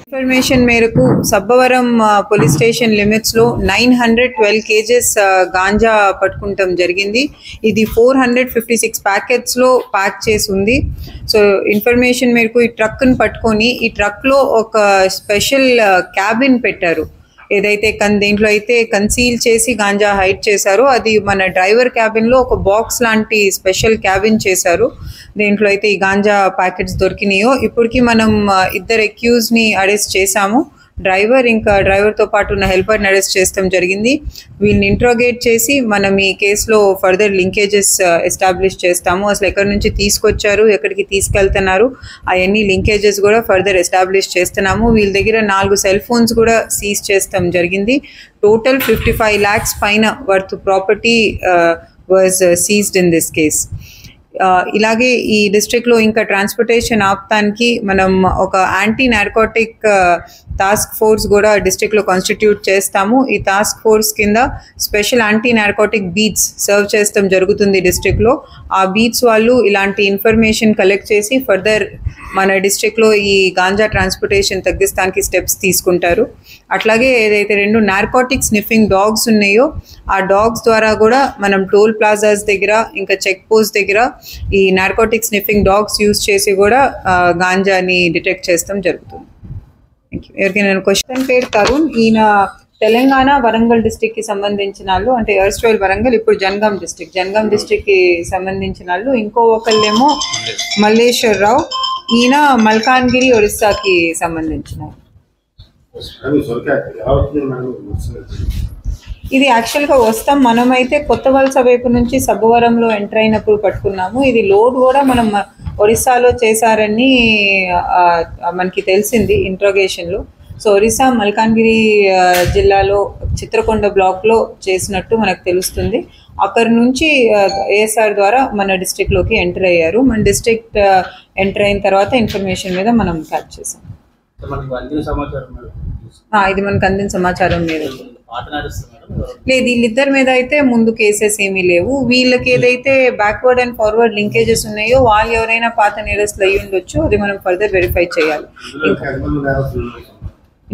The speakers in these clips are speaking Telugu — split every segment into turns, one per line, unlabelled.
ఇన్ఫర్మేషన్ మేరకు సబ్బవరం పోలీస్ స్టేషన్ లిమిట్స్ లో 912 కేజెస్ గాంజా పట్టుకుంటం జరిగింది. ఇది 456 ప్యాకెట్స్ లో ప్యాక్ చేసి ఉంది. సో ఇన్ఫర్మేషన్ మేరకు ఈ ట్రక్ ని పట్టుకొని ఈ ట్రక్ లో ఒక స్పెషల్ క్యాబిన్ పెట్టారు. ఏదైతే దీంట్లో అయితే కన్సీల్ చేసి గాంజా హైడ్ చేశారో అది మన డ్రైవర్ క్యాబిన్ లో ఒక బాక్స్ లాంటి స్పెషల్ క్యాబిన్ చేశారు. దీంట్లో అయితే ఈ గాంజా ప్యాకెట్స్ దొరికినాయో. ఇప్పటికి మనం ఇద్దరు అక్యూజ్ ని అరెస్ట్ చేశాము. డ్రైవర్ ఇంకా డ్రైవర్తో పాటు ఉన్న హెల్పర్ని అరెస్ట్ చేస్తాం జరిగింది. వీళ్ళని ఇంట్రోగేట్ చేసి మనం ఈ కేసులో ఫర్దర్ లింకేజెస్ ఎస్టాబ్లిష్ చేస్తాము. అసలు ఎక్కడి నుంచి తీసుకొచ్చారు, ఎక్కడికి తీసుకెళ్తున్నారు, అవన్నీ లింకేజెస్ కూడా ఫర్దర్ ఎస్టాబ్లిష్ చేస్తున్నాము. వీళ్ళ దగ్గర 4 సెల్ ఫోన్స్ కూడా సీజ్ చేస్తాం జరిగింది. టోటల్ 55 lakhs పైన worth property was seized in this case. ఇలాగే ఈ డిస్ట్రిక్ట్లో ఇంకా ట్రాన్స్పోర్టేషన్ ఆపటానికి మనం ఒక యాంటీ నార్కోటిక్ టాస్క్ ఫోర్స్ కూడా డిస్ట్రిక్ట్లో కాన్స్టిట్యూట్ చేస్తాము. ఈ టాస్క్ ఫోర్స్ కింద special anti narcotic beats serve చేస్తాం జరుగుతుంది డిస్ట్రిక్ట్లో. ఆ బీట్స్ వాళ్ళు ఇలాంటి ఇన్ఫర్మేషన్ కలెక్ట్ చేసి ఫర్దర్ మన డిస్ట్రిక్ట్లో ఈ గాంజా ట్రాన్స్పోర్టేషన్ తగ్గిస్తానికి స్టెప్స్ తీసుకుంటారు. అట్లాగే ఏదైతే 2 నార్కోటిక్ స్నిఫింగ్ డాగ్స్ ఉన్నాయో ఆ డాగ్స్ ద్వారా కూడా మనం టోల్ ప్లాజాస్ దగ్గర ఇంకా చెక్ పోస్ట్ దగ్గర ఈ నార్కోటిక్ స్నిఫింగ్ డాగ్స్ యూజ్ చేసి కూడా గాంజాని డిటెక్ట్ చేస్తాం జరుగుతుంది. ఎవరికైనా క్వశ్చన్ పేరు తరుణ్. ఈయన తెలంగాణ వరంగల్ డిస్ట్రిక్ట్ కి సంబంధించిన వాళ్ళు, అంటే ఎర్స్ట్రైల్ వరంగల్ ఇప్పుడు జనగాం డిస్ట్రిక్ట్ కి సంబంధించిన వాళ్ళు. ఇంకో ఒకళ్ళేమో మల్లేశ్వర్ రావు, ఈయన మల్కాన్గిరి ఒరిస్సాకి సంబంధించిన. ఇది యాక్చువల్గా వస్తాం మనమైతే కొత్త వలస వైపు నుంచి సబ్బవరంలో ఎంటర్ అయినప్పుడు పట్టుకున్నాము. ఇది లోడ్ కూడా మనం ఒరిస్సాలో చేశారని మనకి తెలిసింది ఇంట్రోగేషన్లో. సో ఒరిస్సా మల్కాన్గిరి జిల్లాలో చిత్రకొండ బ్లాక్లో చేసినట్టు మనకు తెలుస్తుంది. అక్కడి నుంచి ఏఎస్ఆర్ ద్వారా మన డిస్ట్రిక్ట్లోకి ఎంటర్ అయ్యారు. మన డిస్ట్రిక్ట్ ఎంటర్ అయిన తర్వాత ఇన్ఫర్మేషన్ మీద మనం క్యాచ్ చేసాం. ఇది మనకు అందిన సమాచారం మీద లేదు. వీళ్ళిద్దరి మీద అయితే ముందు కేసెస్ ఏమీ లేవు. వీళ్ళకి ఏదైతే బ్యాక్వర్డ్ అండ్ ఫార్వర్డ్ లింకేజెస్ ఉన్నాయో వాళ్ళు ఎవరైనా పాత నేరస్తులు అయ్యి ఉండొచ్చు. అది మనం ఫర్దర్ వెరిఫై చేయాలి.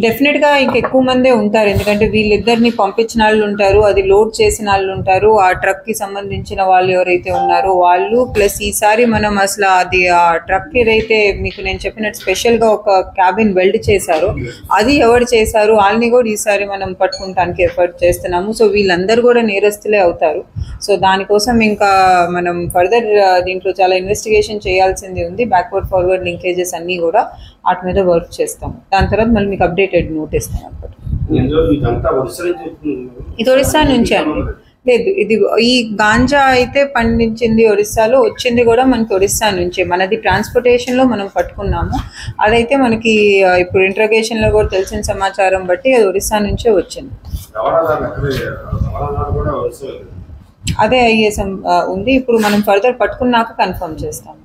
డెఫినెట్గా ఇంకెక్కువ మందే ఉంటారు, ఎందుకంటే వీళ్ళిద్దరిని పంపించిన వాళ్ళు ఉంటారు, అది లోడ్ చేసిన వాళ్ళు ఉంటారు, ఆ ట్రక్కి సంబంధించిన వాళ్ళు ఎవరైతే ఉన్నారో వాళ్ళు, ప్లస్ ఈసారి మనం అసలు అది ఆ ట్రక్ ఏదైతే మీకు నేను చెప్పినట్టు స్పెషల్గా ఒక క్యాబిన్ వెల్డ్ చేశారో అది ఎవరు చేశారు వాళ్ళని కూడా ఈసారి మనం పట్టుకుంటానికి ఎఫర్ట్ చేస్తున్నాము. సో వీళ్ళందరూ కూడా నేరస్తులే అవుతారు. సో దానికోసం ఇంకా మనం ఫర్దర్ దీంట్లో చాలా ఇన్వెస్టిగేషన్ చేయాల్సింది ఉంది. బ్యాక్వర్డ్ ఫార్వర్డ్ లింకేజెస్ అన్నీ కూడా వాటి మీద వర్క్ చేస్తాము. దాని తర్వాత మళ్ళీ మీకు అప్డేటెడ్ నోట్ ఇస్తాను. ఇది ఒరిస్సా నుంచి అండి. లేదు, ఇది ఈ గాంజా అయితే పండించింది ఒరిస్సాలో, వచ్చింది కూడా మనకి ఒరిస్సా నుంచే. మనది ట్రాన్స్పోర్టేషన్లో మనం పట్టుకున్నాము. అదైతే మనకి ఇప్పుడు ఇంట్రోగేషన్లో కూడా తెలిసిన సమాచారం బట్టి అది ఒరిస్సా నుంచే వచ్చింది. అదే ఐఎస్ఎం ఉంది. ఇప్పుడు మనం ఫర్దర్ పట్టుకున్నాక కన్ఫర్మ్ చేస్తాము.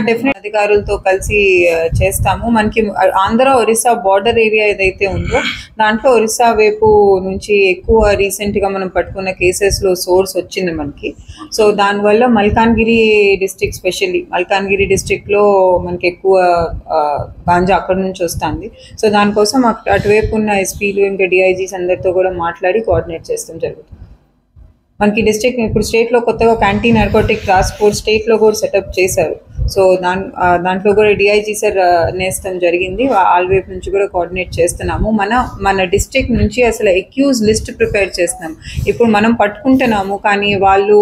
డెఫినెట్ అధికారులతో కలిసి చేస్తాము. మనకి ఆంధ్ర ఒరిస్సా బార్డర్ ఏరియా ఏదైతే ఉందో దాంట్లో ఒరిస్సా వైపు నుంచి ఎక్కువ రీసెంట్గా మనం పట్టుకున్న కేసెస్లో సోర్స్ వచ్చింది మనకి. సో దానివల్ల మల్కాన్గిరి డిస్ట్రిక్ట్, స్పెషల్లీ మల్కాన్గిరి డిస్ట్రిక్ట్లో మనకి ఎక్కువ గాంజా అక్కడి నుంచి వస్తుంది. సో దానికోసం అటువైపు ఉన్న ఎస్పీలు ఇంకా డిఐజీస్ అందరితో కూడా మాట్లాడి కోఆర్డినేట్ చేస్తాం జరుగుతుంది. మనకి డిస్ట్రిక్ట్ ఇప్పుడు స్టేట్లో కొత్తగా ఒక యాంటీ నార్కోటిక్ టాస్క్ ఫోర్స్ స్టేట్లో కూడా సెటప్ చేశారు. సో దాంట్లో కూడా డిఐజీ సార్ నేస్తం జరిగింది. వాళ్ళ వైపు నుంచి కూడా కోఆర్డినేట్ చేస్తున్నాము. మన డిస్ట్రిక్ట్ నుంచి అసలు అక్యూజ్ లిస్ట్ ప్రిపేర్ చేస్తున్నాం. ఇప్పుడు మనం పట్టుకుంటున్నాము, కానీ వాళ్ళు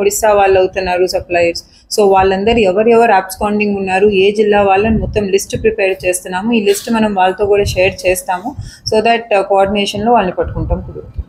ఒరిస్సా వాళ్ళు అవుతున్నారు సప్లయర్స్. సో వాళ్ళందరూ ఎవరెవరు అబ్స్కాండింగ్ ఉన్నారు, ఏ జిల్లా వాళ్ళని మొత్తం లిస్ట్ ప్రిపేర్ చేస్తున్నాము. ఈ లిస్ట్ మనం వాళ్ళతో కూడా షేర్ చేస్తాము. సో దట్ కోఆర్డినేషన్లో వాళ్ళని పట్టుకుంటాం కుదురుతుంది.